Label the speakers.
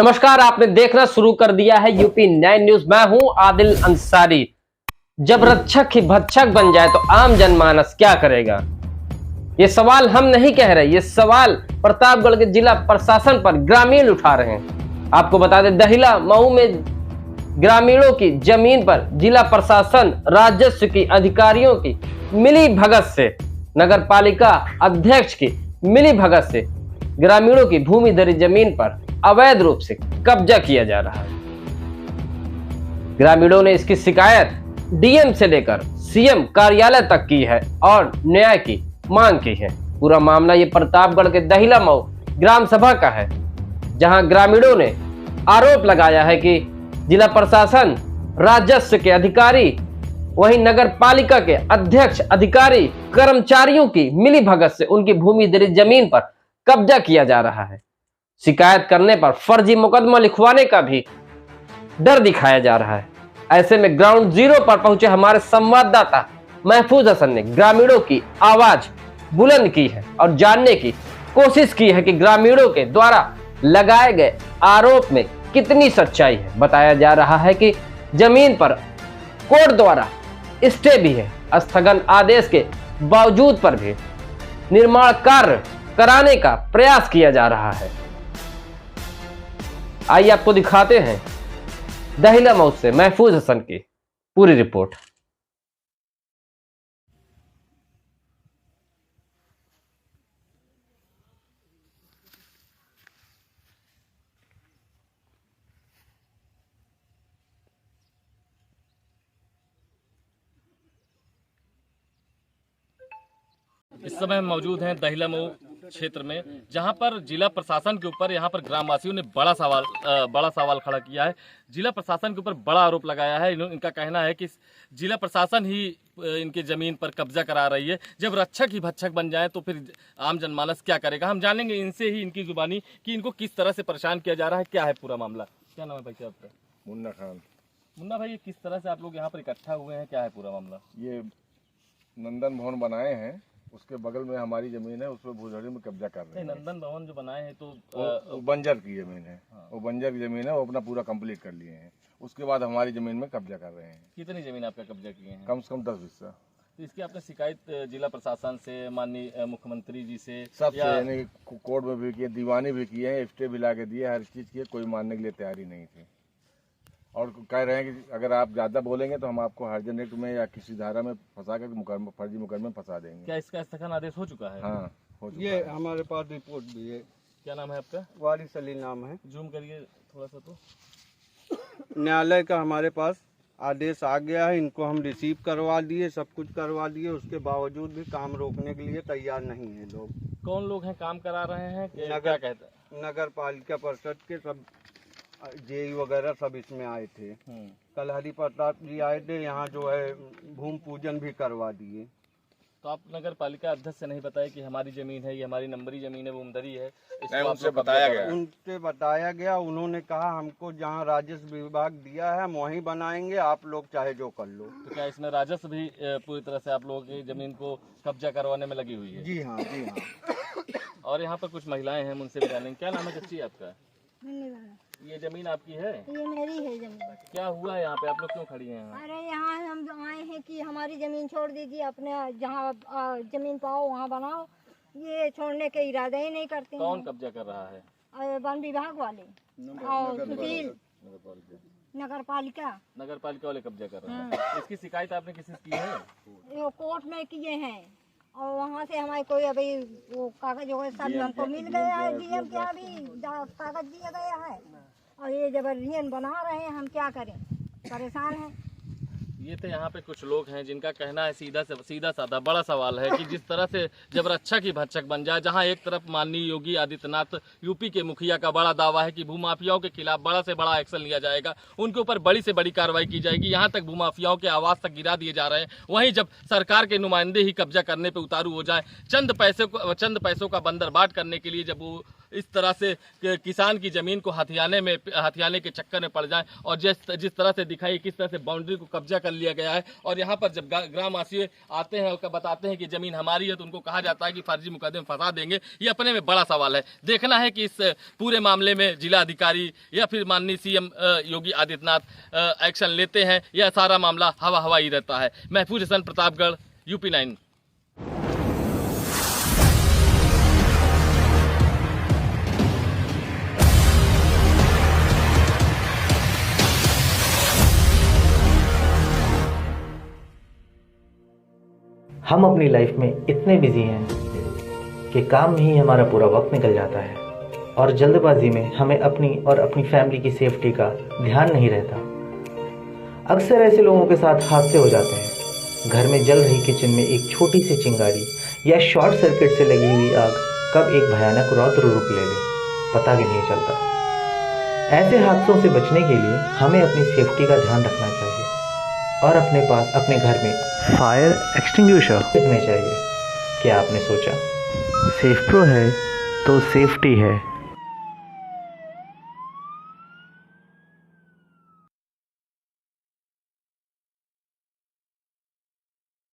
Speaker 1: नमस्कार, आपने देखना शुरू कर दिया है यूपी 9 न्यूज। मैं हूं आदिल अंसारी। जब रक्षक ही भक्षक बन जाए तो आम जनमानस क्या करेगा? ये सवाल हम नहीं कह रहे, ये सवाल प्रतापगढ़ के जिला प्रशासन पर ग्रामीण उठा रहे हैं। आपको बता दें, दहिला मऊ में ग्रामीणों की जमीन पर जिला प्रशासन राजस्व की अधिकारियों की मिली भगत से, नगर पालिका अध्यक्ष की मिली भगत से ग्रामीणों की भूमिधरी जमीन पर अवैध रूप से कब्जा किया जा रहा है। ग्रामीणों ने इसकी शिकायत डीएम से लेकर सीएम कार्यालय तक की है और न्याय की मांग की है। पूरा मामला ये प्रतापगढ़ के दहिला मऊ ग्राम सभा का है, जहां ग्रामीणों ने आरोप लगाया है कि जिला प्रशासन राजस्व के अधिकारी, वहीं नगर पालिका के अध्यक्ष, अधिकारी, कर्मचारियों की मिली भगत से उनकी भूमिधरी जमीन पर कब्जा किया जा रहा है। शिकायत करने पर फर्जी मुकदमा लिखवाने का भी डर दिखाया जा रहा है। ऐसे में ग्राउंड जीरो पर पहुंचे हमारे संवाददाता महफूज हसन ने ग्रामीणों की आवाज बुलंद की है और जानने की कोशिश की है कि ग्रामीणों के द्वारा लगाए गए आरोप में कितनी सच्चाई है। बताया जा रहा है कि जमीन पर कोर्ट द्वारा स्टे भी है, स्थगन आदेश के बावजूद पर भी निर्माण कार्य कराने का प्रयास किया जा रहा है। आइए आपको दिखाते हैं दहिला मऊ से महफूज हसन की पूरी रिपोर्ट।
Speaker 2: इस समय हम मौजूद हैं दहिला मऊ क्षेत्र में, जहां पर जिला प्रशासन के ऊपर यहां पर ग्रामवासियों ने बड़ा सवाल खड़ा किया है। जिला प्रशासन के ऊपर बड़ा आरोप लगाया है। इनका कहना है कि जिला प्रशासन ही इनके जमीन पर कब्जा करा रही है। जब रक्षक ही भक्षक बन जाए तो फिर आम जनमानस क्या करेगा? हम जानेंगे इनसे ही, इनकी जुबानी, कि इनको किस तरह से परेशान किया जा रहा है, क्या है पूरा मामला। क्या नाम है भाई आपका?
Speaker 3: मुन्ना खान।
Speaker 2: मुन्ना भाई, किस तरह से आप लोग यहाँ पर इकट्ठा हुए हैं, क्या है पूरा मामला?
Speaker 3: ये नंदन भवन बनाए हैं, उसके बगल में हमारी जमीन है, उसमें भूधड़ी में कब्जा कर रहे हैं।
Speaker 2: नंदन भवन जो बनाए हैं तो
Speaker 3: वो बंजर की जमीन है।
Speaker 2: हाँ।
Speaker 3: वो बंजर की जमीन है, वो अपना पूरा कंप्लीट कर लिए हैं। उसके बाद हमारी जमीन में कब्जा कर रहे हैं।
Speaker 2: कितनी जमीन आपका कब्जा किए हैं?
Speaker 3: कम से कम 10 हिस्सा।
Speaker 2: तो इसकी आपने शिकायत जिला प्रशासन से, माननीय मुख्यमंत्री जी से,
Speaker 3: सबसे, यानी कोर्ट में भी किए, दीवानी भी किए हैं, स्टे भी ला के दिए, हर चीज की, कोई मानने के लिए तैयारी नहीं थी। और कह रहे हैं कि अगर आप ज्यादा बोलेंगे तो हम आपको हर्जन एक्ट में या किसी धारा में फंसा कर फर्जी मुकदमे में फंसा देंगे।
Speaker 2: क्या इसका स्थगन आदेश हो चुका है?
Speaker 3: हाँ, हो चुका
Speaker 4: ये
Speaker 3: है।
Speaker 4: हमारे पास रिपोर्ट भी है।
Speaker 2: क्या नाम है आपका?
Speaker 4: वारिस अली नाम है।
Speaker 2: जूम करिए थोड़ा सा। तो
Speaker 4: न्यायालय का हमारे पास आदेश आ गया है, इनको हम रिसीव करवा दिए, सब कुछ करवा दिए, उसके बावजूद भी काम रोकने के लिए तैयार नहीं है लोग।
Speaker 2: कौन लोग हैं काम करा रहे हैं? क्या
Speaker 4: नगर
Speaker 2: कहते हैं?
Speaker 4: नगर पालिका परिषद के सब जेई वगैरह सब इसमें आए थे। कल हरि प्रताप जी आए थे, यहाँ जो है भूमि पूजन भी करवा दिए।
Speaker 2: तो आप नगर पालिका अध्यक्ष से नहीं बताया कि हमारी जमीन है, ये हमारी नंबरी जमीन है, भूमधरी है?
Speaker 3: नहीं, उनसे बताया गया।
Speaker 4: उनसे बताया गया, उन्होंने कहा हमको जहाँ राजस्व विभाग दिया है हम वहीं बनाएंगे, आप लोग चाहे जो कर लो।
Speaker 2: तो क्या इसमें राजस्व भी पूरी तरह से आप लोगों की जमीन को कब्जा करवाने में लगी हुई है?
Speaker 4: जी हाँ, जी हाँ।
Speaker 2: और यहाँ पर कुछ महिलाएं हैं, उनसे भी जानेंगे। क्या नाम है चच्ची आपका? ये जमीन आपकी है?
Speaker 5: ये मेरी है जमीन।
Speaker 2: क्या हुआ है यहाँ पे? आप लोग क्यों खड़ी हैं यहाँ?
Speaker 5: अरे यहाँ हम आए हैं कि हमारी जमीन छोड़ दीजिए, अपने जहाँ जमीन पाओ वहाँ बनाओ। ये छोड़ने के इरादे ही नहीं करते।
Speaker 2: कौन कब्जा कर रहा है?
Speaker 5: वन विभाग वाले और सुशील नगर पालिका
Speaker 2: वाले कब्जा कर रहे हैं। इसकी शिकायत आपने किसी से की है?
Speaker 5: वो कोर्ट में किए हैं और वहाँ से हमारे कोई अभी वो कागज वगैरह सब हमको मिल गया है। डीएम के यहाँ भी कागज दिया गया है और ये जबरदस्ती बना रहे हैं, हम क्या करें, परेशान हैं।
Speaker 2: ये तो यहाँ पे कुछ लोग हैं जिनका कहना है, सीधा साधा बड़ा सवाल है कि जिस तरह से जब रक्षक ही भक्षक बन जाए, जहाँ एक तरफ माननीय योगी आदित्यनाथ यूपी के मुखिया का बड़ा दावा है कि भूमाफियाओं के खिलाफ बड़ा से बड़ा एक्शन लिया जाएगा, उनके ऊपर बड़ी से बड़ी कार्रवाई की जाएगी, यहाँ तक भूमाफियाओं के आवास तक गिरा दिए जा रहे हैं। वहीं जब सरकार के नुमाइंदे ही कब्जा करने पर उतारू हो जाए, चंद पैसों का बंदरबाट करने के लिए जब वो इस तरह से किसान की ज़मीन को हथियाने के चक्कर में पड़ जाएं और जिस तरह से दिखाई किस तरह से बाउंड्री को कब्जा कर लिया गया है। और यहाँ पर जब ग्रामवासी आते हैं और बताते हैं कि ज़मीन हमारी है तो उनको कहा जाता है कि फर्जी मुकदमे फंसा देंगे। ये अपने में बड़ा सवाल है। देखना है कि इस पूरे मामले में जिला अधिकारी या फिर माननीय सीएम योगी आदित्यनाथ एक्शन लेते हैं या सारा मामला हवा ही रहता है। महफूज हसन, प्रतापगढ़, यूपी 9।
Speaker 6: हम अपनी लाइफ में इतने बिजी हैं कि काम में ही हमारा पूरा वक्त निकल जाता है और जल्दबाजी में हमें अपनी और अपनी फैमिली की सेफ्टी का ध्यान नहीं रहता। अक्सर ऐसे लोगों के साथ हादसे हो जाते हैं। घर में जल रही किचन में एक छोटी सी चिंगारी या शॉर्ट सर्किट से लगी हुई आग कब एक भयानक रौद्र रूप ले ले पता भी नहीं चलता। ऐसे हादसों से बचने के लिए हमें अपनी सेफ्टी का ध्यान रखना चाहिए और अपने पास अपने घर में फायर एक्सटिंग्विशर रखने चाहिए। क्या आपने सोचा सेफ प्रो है तो सेफ्टी है।